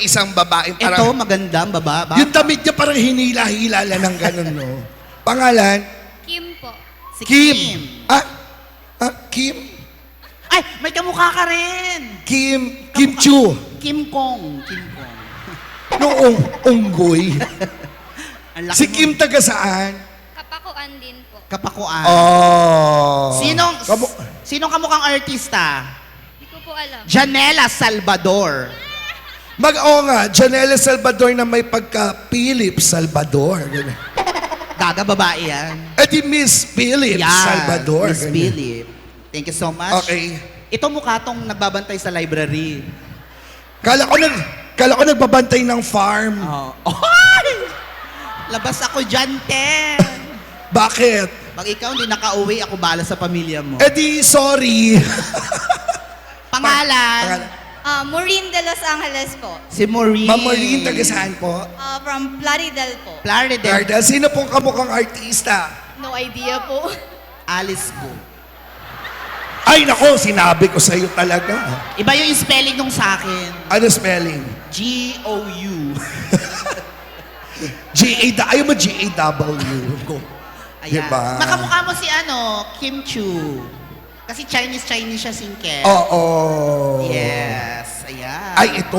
isang babae. Ito, magandang baba. Yung damit niya parang hinila-hila lang ng ganun, no? Pangalan? Kim po. Si Kim. Ah? Kim? Ay, may kamukha ka rin. Kim Chu. Kim Kong. Kim Kong. Noong unggoy. Ang laki Si mo. Kim taga saan? Kapakuan din po. Kapakuan. Oh. Sinong kamukhang artista? Hindi ko po alam. Janela Salvador. Oo nga, Janela Salvador na may pagka-Philip Salvador. Ganun. Gaga babae yan. Eh di Miss Philip Salvador. Miss Ganun. Philip. Thank you so much. Okay. Ito mukha tong nagbabantay sa library. Kala ko nagbabantay ng farm. Oh. Oy! Labas ako dyan, Ten. Bakit? Pag ikaw hindi nakauwi, ako bala sa pamilya mo. Eh di, sorry. Pangalan? Maureen de Los Angeles po. Si Maureen. Ma'am Maureen, taga saan po? From Plaridel po. Plaridel. Garda, sino pong kamukhang artista? No idea po. Alice Go. Ay, nako, sinabi ko sa'yo talaga. Iba yung spelling nung sa akin. Ano spelling? G-O-U. Ayaw mo G-A-W. Go. Ayan. Diba? Nakamukha mo si Kim Chu. Kasi Chinese siya, Sinke. Oo. Yes. Ayan. Ay, ito.